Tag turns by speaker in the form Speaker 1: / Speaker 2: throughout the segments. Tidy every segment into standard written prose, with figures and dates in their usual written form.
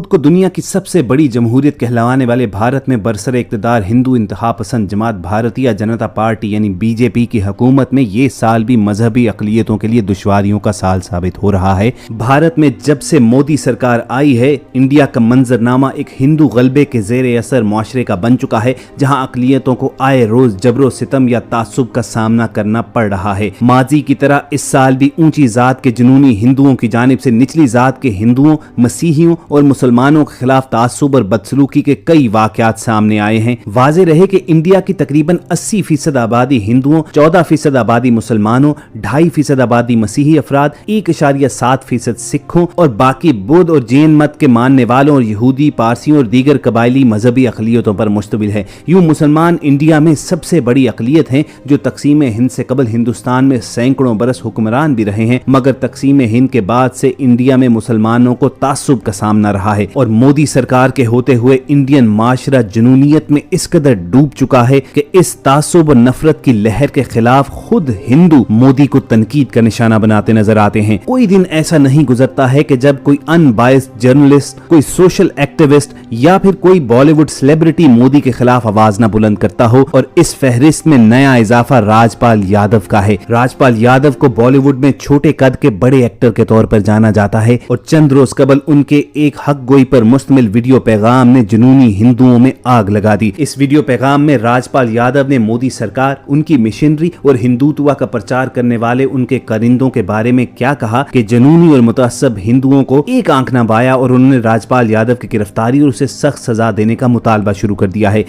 Speaker 1: को दुनिया की सबसे बड़ी जमहूरियत कहलाने वाले भारत में बरसरे इक़्तिदार हिंदू इंतहा पसंद जमात भारतीय जनता पार्टी यानी बीजेपी की हुकूमत में ये साल भी मजहबी अक़लियतों के लिए दुश्वारियों का साल साबित हो रहा है। भारत में जब से मोदी सरकार आई है, इंडिया का मंजरनामा एक हिंदू गलबे के ज़ेरे असर मुआशरे का बन चुका है, जहाँ अक़लियतों को आए रोज जबरो सितम या तासुब का सामना करना पड़ रहा है। माजी की तरह इस साल भी ऊंची जात के जुनूनी हिंदुओं की जानिब से निचली जात के हिंदुओं, मसीहियों और मुसलमानों के खिलाफ तासुब और बदसलूकी के कई वाकयात सामने आए हैं। वाज़ेह रहे कि इंडिया की तकरीबन 80% आबादी हिंदुओं, 14% आबादी मुसलमानों, 2.5% आबादी मसीही अफराद, 1.7% सिखों और बाकी बुद्ध और जैन मत के मानने वालों और यहूदी, पारसियों और दीगर कबायली मजहबी अक़लियतों पर मुश्तमिल है। यूं मुसलमान इंडिया में सबसे बड़ी अक़लियत हैं, जो तकसीम हिंद से कबल हिंदुस्तान में सैकड़ों बरस हुक्मरान भी रहे हैं, मगर तकसीम हिंद के बाद से इंडिया में मुसलमानों को तासुब का सामना रहा है। और मोदी सरकार के होते हुए इंडियन माशरा जुनूनियत में इस कदर डूब चुका है कि इस तासुब और नफरत की लहर के खिलाफ खुद हिंदू मोदी को तनकीद का निशाना बनाते नजर आते हैं। कोई दिन ऐसा नहीं गुजरता है कि जब कोई अनबायस्ड जर्नलिस्ट, कोई सोशल एक्टिविस्ट या फिर कोई बॉलीवुड सेलिब्रिटी मोदी के खिलाफ आवाज न बुलंद करता हो। और इस फहरिस्त में नया इजाफा राजपाल यादव का है। राजपाल यादव को बॉलीवुड में छोटे कद के बड़े एक्टर के तौर पर जाना जाता है और चंद रोज कबल उनके एक हक गोई पर मुश्तमिल वीडियो पैगाम ने जुनूनी हिंदुओं में आग लगा दी। इस वीडियो पैगाम में राजपाल यादव ने मोदी सरकार, उनकी मिशनरी और हिंदुत्व का प्रचार करने वाले उनके करिंदों के बारे में क्या कहा कि जुनूनी और मुतअस्सब हिंदुओं को एक आंख न बाया और उन्होंने राजपाल यादव की गिरफ्तारी और उसे सख्त सजा देने का मुतालबा शुरू कर दिया है।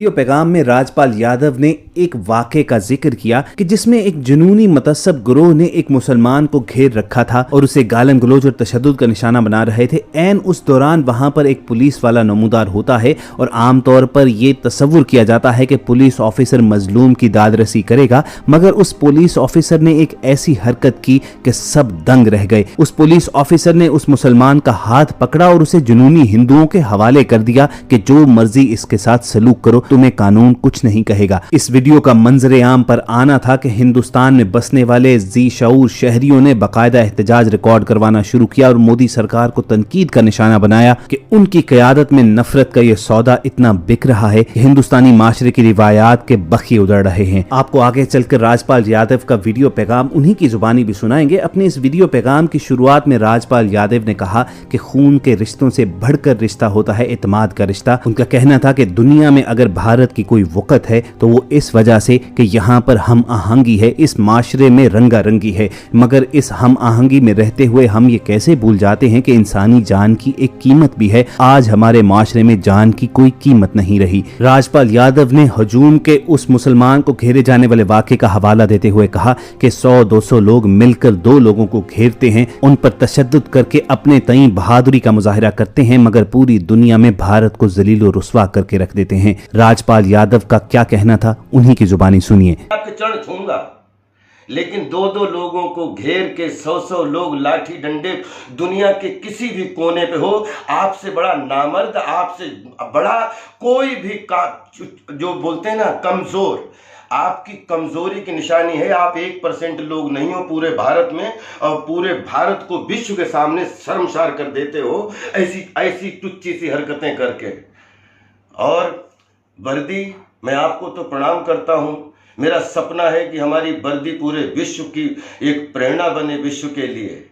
Speaker 1: वीडियो पैगाम में राजपाल यादव ने एक वाक़े का जिक्र किया कि जिसमें एक जुनूनी मुतअस्सब गिरोह ने एक मुसलमान को घेर रखा था और उसे गालन गलौज और तशद्दुद का निशाना बना रहे थे। ऐन उस दौरान वहां पर एक पुलिस वाला नमूदार होता है और आमतौर पर यह तस्वुर किया जाता है कि पुलिस ऑफिसर मजलूम की दादरसी करेगा, मगर उस पुलिस ऑफिसर ने एक ऐसी हरकत की कि सब दंग रह गए। उस पुलिस ऑफिसर ने उस मुसलमान का हाथ पकड़ा और उसे जुनूनी हिंदुओं के हवाले कर दिया कि जो मर्जी इसके साथ सलूक करो, तुम्हें कानून कुछ नहीं कहेगा। इस वीडियो का मंजरे आम पर आना था कि हिंदुस्तान में बसने वाले जी शऊर शहरियों ने बाकायदा एहतजाज रिकॉर्ड करवाना शुरू किया और मोदी सरकार को तनकीद का निशाना बनाया कि उनकी क़यादत में नफरत का यह सौदा इतना बिक रहा है कि हिंदुस्तानी माशरे की रिवायात के बखिए उधड़ रहे हैं। आपको आगे चलकर राजपाल यादव का वीडियो पैगाम उन्हीं की जुबानी भी सुनाएंगे। अपने इस वीडियो पैगाम की शुरुआत में राजपाल यादव ने कहा कि खून के रिश्तों से बढ़कर रिश्ता होता है एतमाद का रिश्ता। उनका कहना था कि दुनिया में अगर भारत की कोई वक़्त है तो वो इस वजह से कि यहाँ पर हम आहंगी है, इस माशरे में रंगा रंगी है, मगर इस हम आहंगी में रहते हुए हम ये कैसे भूल जाते हैं कि इंसानी जान की एक कीमत भी है। आज हमारे माशरे में जान की कोई कीमत नहीं रही। राजपाल यादव ने हजूम के उस मुसलमान को घेरे जाने वाले वाक़े का हवाला देते हुए कहा कि 100-200 लोग मिलकर 2 लोगों को घेरते हैं, उन पर तशद्दुद करके अपने तई बहादुरी का मुजाहिरा करते हैं, मगर पूरी दुनिया में भारत को जलील और रुस्वा करके रख देते हैं। राजपाल यादव का क्या कहना था, उन्हीं की जुबानी सुनिए।
Speaker 2: आपके चरण छूंगा, लेकिन 2-2 लोगों को घेर के 100-100 लोग लाठी डंडे दुनिया के किसी भी कोने पे हो, आपसे बड़ा नामर्द, आपसे बड़ा कोई भी जो बोलते हैं ना कमजोर, आपकी कमजोरी की निशानी है। आप 1% लोग नहीं हो पूरे भारत में और पूरे भारत को विश्व के सामने शर्मसार कर देते हो ऐसी टुच्ची सी हरकतें करके। और वर्दी, मैं आपको तो प्रणाम करता हूं। मेरा सपना है कि हमारी वर्दी पूरे विश्व की एक प्रेरणा बने विश्व के लिए।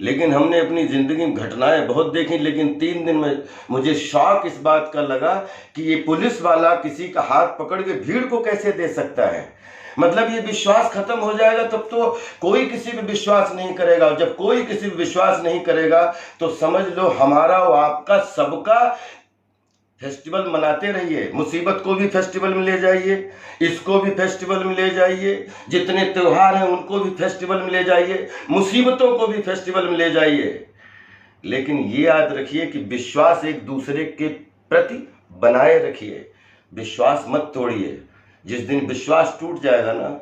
Speaker 2: लेकिन हमने अपनी ज़िंदगी में घटनाएं बहुत देखी, लेकिन 3 दिन में मुझे शौक इस बात का लगा कि ये पुलिस वाला किसी का हाथ पकड़ के भीड़ को कैसे दे सकता है। मतलब ये विश्वास खत्म हो जाएगा तब तो कोई किसी पे विश्वास नहीं करेगा। जब कोई किसी पे विश्वास नहीं करेगा तो समझ लो हमारा और आपका सबका फेस्टिवल मनाते रहिए। मुसीबत को भी फेस्टिवल में ले जाइए, इसको भी फेस्टिवल में ले जाइए, जितने त्योहार हैं उनको भी फेस्टिवल में ले जाइए, मुसीबतों को भी फेस्टिवल में ले जाइए। लेकिन ये याद रखिए कि विश्वास एक दूसरे के प्रति बनाए रखिए, विश्वास मत तोड़िए। जिस दिन विश्वास टूट जाएगा ना,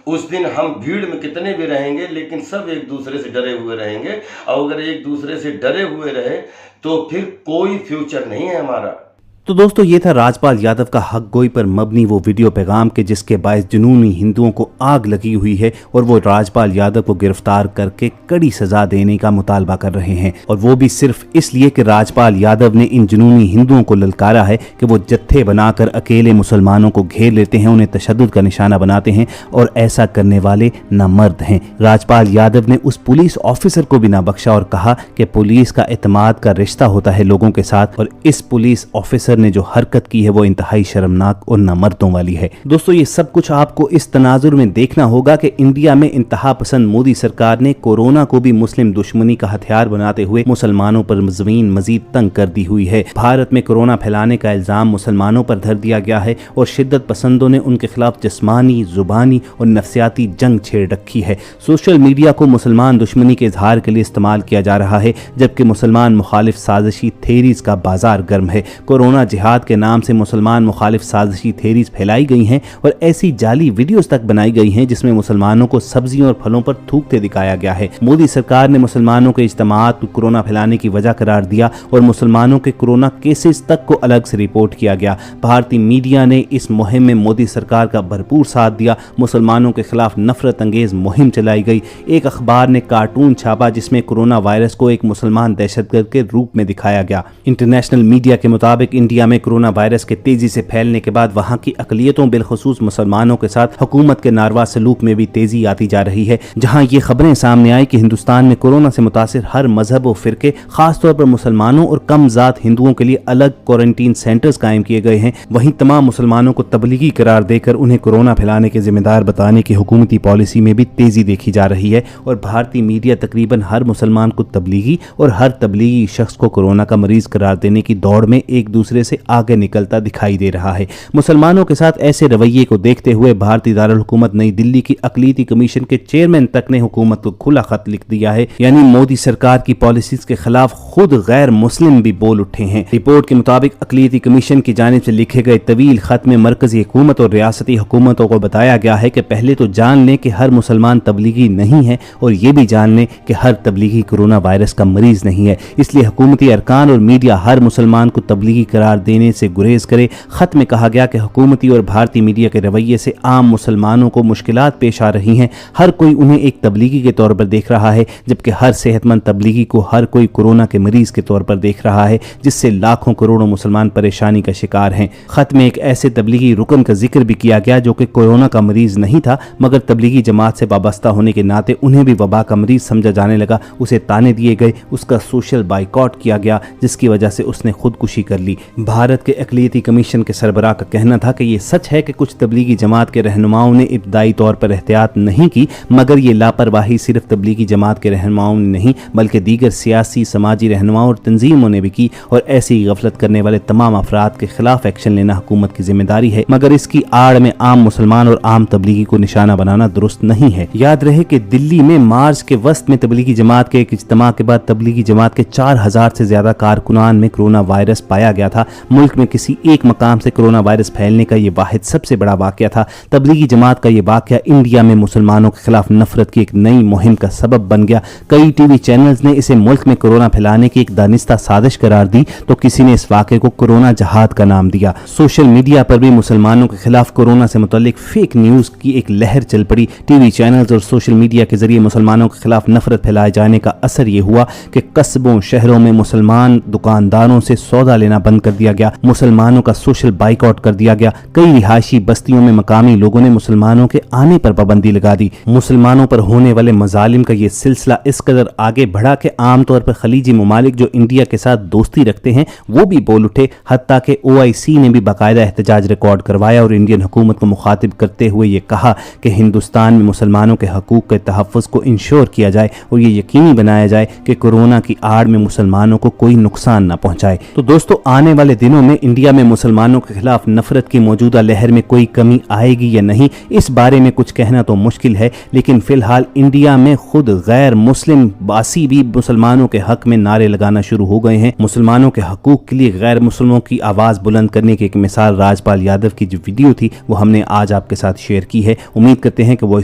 Speaker 2: उस दिन हम भीड़ में कितने भी रहेंगे लेकिन सब एक दूसरे से डरे हुए रहेंगे। और अगर एक दूसरे से डरे हुए रहे तो फिर कोई फ्यूचर नहीं है हमारा।
Speaker 1: तो दोस्तों ये था राजपाल यादव का हक गोई पर मबनी वो वीडियो पैगाम के जिसके बायस जुनूनी हिंदुओं को आग लगी हुई है और वो राजपाल यादव को गिरफ्तार करके कड़ी सजा देने का मुतालबा कर रहे हैं, और वो भी सिर्फ इसलिए कि राजपाल यादव ने इन जुनूनी हिंदुओं को ललकारा है कि वो जत्थे बनाकर अकेले मुसलमानों को घेर लेते हैं, उन्हें तशद्दुद का निशाना बनाते हैं और ऐसा करने वाले नामर्द हैं। राजपाल यादव ने उस पुलिस ऑफिसर को भी ना बख्शा और कहा कि पुलिस का एतमाद का रिश्ता होता है लोगों के साथ, और इस पुलिस ऑफिसर ने जो हरकत की है वो इंतहाई शर्मनाक और नामर्दों वाली है। दोस्तों ये सब कुछ आपको इस तनाजुर में देखना होगा कि इंडिया में इंतहा पसंद मोदी सरकार ने कोरोना को भी मुस्लिम दुश्मनी का हथियार बनाते हुए मुसलमानों पर जमीन मजीद तंग कर दी हुई है। भारत में कोरोना फैलाने का इल्जाम मुसलमानों पर धर दिया गया है और शिद्दत पसंदों ने उनके खिलाफ जिस्मानी, जुबानी और नफ्सियाती जंग छेड़ रखी है। सोशल मीडिया को मुसलमान दुश्मनी के इजहार के लिए इस्तेमाल किया जा रहा है, जबकि मुसलमान मुखालिफ साजिशी थेरीज का बाजार गर्म है। कोरोना जिहाद के नाम से मुसलमान मुखालिफ साजिशी थेरीज फैलाई गई हैं और ऐसी जाली वीडियोस तक बनाई गई हैं जिसमें मुसलमानों को सब्जियों और फलों पर थूकते दिखाया गया है। मोदी सरकार ने मुसलमानों के इज्तिमात को कोरोना फैलाने की वजह करार दिया और मुसलमानों के कोरोना केसेस तक को अलग से रिपोर्ट किया गया। भारतीय मीडिया ने इस मुहिम में मोदी सरकार का भरपूर साथ दिया। मुसलमानों के खिलाफ नफरत अंगेज मुहिम चलाई गई। एक अखबार ने कार्टून छापा जिसमें कोरोना वायरस को एक मुसलमान दहशतगर्द के रूप में दिखाया गया। इंटरनेशनल मीडिया के मुताबिक इंडिया में कोरोना वायरस के तेजी से फैलने के बाद वहां की अकलियतों बिलखुसूस मुसलमानों के साथ हुकूमत के नारवा सलूक में भी तेजी आती जा रही है। जहां ये खबरें सामने आई कि हिंदुस्तान में कोरोना से मुतासिर हर मजहब और फिरके, खासतौर पर मुसलमानों और कम जात हिंदुओं के लिए अलग क्वारंटीन सेंटर्स कायम किए गए हैं, वहीं तमाम मुसलमानों को तबलीगी करार देकर उन्हें कोरोना फैलाने के जिम्मेदार बताने की हुकूमती पॉलिसी में भी तेजी देखी जा रही है। और भारतीय मीडिया तकरीबन हर मुसलमान को तबलीगी और हर तबलीगी शख्स को कोरोना का मरीज करार देने की दौड़ में एक दूसरे से आगे निकलता दिखाई दे रहा है। मुसलमानों के साथ ऐसे रवैये को देखते हुए भारतीय दारुल हुकूमत नई दिल्ली की अकलीती कमीशन के चेयरमैन तक ने हुकूमत को खुला खत लिख दिया है, यानी मोदी सरकार की पॉलिसीज के खिलाफ खुद गैर मुस्लिम भी बोल उठे हैं। रिपोर्ट के मुताबिक अकलीती कमीशन की जानिब से लिखे गए तवील खत में मरकजी हुकूमत और रियासती हुकूमतों को बताया गया है कि पहले तो जान लें कि हर मुसलमान तबलीगी नहीं है और ये भी जान लें कि हर तबलीगी कोरोना वायरस का मरीज नहीं है। इसलिए हुकूमती अरकान और मीडिया हर मुसलमान को तबलीगी करार देने से गुरेज करे। खत में कहा गया कि हुकूमती और भारतीय मीडिया के रवैये से आम मुसलमानों को मुश्किलात पेश आ रही हैं। हर कोई उन्हें एक तबलीगी के तौर पर देख रहा है, जबकि हर सेहतमंद तबलीगी को हर कोई कोरोना के मरीज के तौर पर देख रहा है, जिससे लाखों करोड़ों मुसलमान परेशानी का शिकार हैं। खत में एक ऐसे तबलीगी रुकन का जिक्र भी किया गया जो कि कोरोना का मरीज नहीं था, मगर तबलीगी जमात से वाबस्ता होने के नाते उन्हें भी वबा का मरीज समझा जाने लगा। उसे ताने दिए गए, उसका सोशल बाइकआउट किया गया, जिसकी वजह से उसने खुदकुशी कर ली। भारत के अकलीती कमीशन के सरबराह का कहना था कि यह सच है कि कुछ तबलीगी जमात के रहनुमाओं ने इब्तदाई तौर पर एहतियात नहीं की, मगर ये लापरवाही सिर्फ तबलीगी जमात के रहनुमाओं ने नहीं बल्कि दीगर सियासी, समाजी रहनुमाओं और तंजीमों ने भी की, और ऐसी गफलत करने वाले तमाम अफराद के खिलाफ एक्शन लेना हुकूमत की जिम्मेदारी है, मगर इसकी आड़ में आम मुसलमान और आम तबलीगी को निशाना बनाना दुरुस्त नहीं है। याद रहे कि दिल्ली में मार्च के वस्त में तबलीगी जमात के एक इज्तिमा के बाद तबलीगी जमात के 4000 से ज्यादा कारकुनान में कोरोना वायरस पाया गया था। मुल्क में किसी एक मकाम से कोरोना वायरस फैलने का यह वाहिद सबसे बड़ा वाकया था। तबलीगी जमात का यह वाकया इंडिया में मुसलमानों के खिलाफ नफरत की एक नई मुहिम का सबब बन गया। कई टीवी चैनल्स ने इसे मुल्क में कोरोना फैलाने की एक दानिस्ता साजिश करार दी, तो किसी ने इस वाकये को कोरोना जहाद का नाम दिया। सोशल मीडिया पर भी मुसलमानों के खिलाफ कोरोना से मुतल्लिक फेक न्यूज की एक लहर चल पड़ी। टीवी चैनल्स और सोशल मीडिया के जरिए मुसलमानों के खिलाफ नफरत फैलाए जाने का असर यह हुआ कि कस्बों, शहरों में मुसलमान दुकानदारों से सौदा लेना बंद कर दिया गया, मुसलमानों का सोशल बाइकआउट कर दिया गया। कई रिहायशी बस्तियों में मकामी लोगों ने मुसलमानों के आने पर पाबंदी लगा दी। मुसलमानों पर होने वाले मजालिम का यह सिलसिला इस कदर आगे बढ़ा कि आमतौर पर खलीजी ममालिक जो इंडिया के साथ दोस्ती रखते हैं वो भी बोल उठे। हत्ता कि OIC ने भी बाकायदा एहतजाज रिकॉर्ड करवाया और इंडियन हुकूमत को मुखातिब करते हुए ये कहा कि हिंदुस्तान में मुसलमानों के हकूक के तहफ़्फ़ुज़ को इंश्योर किया जाए और ये यकीनी बनाया जाए कि कोरोना की आड़ में मुसलमानों को कोई नुकसान न पहुंचाए। तो दोस्तों, आने वाले दिनों में इंडिया में मुसलमानों के खिलाफ नफरत की मौजूदा लहर में कोई कमी आएगी या नहीं, इस बारे में कुछ कहना तो मुश्किल है, लेकिन फिलहाल इंडिया में खुद गैर मुस्लिम बासी भी मुसलमानों के हक में नारे लगाना शुरू हो गए हैं। मुसलमानों के हकूक के लिए गैर मुस्लिमों की आवाज़ बुलंद करने की एक मिसाल राजपाल यादव की जो वीडियो थी वो हमने आज आपके साथ शेयर की है। उम्मीद करते हैं कि वो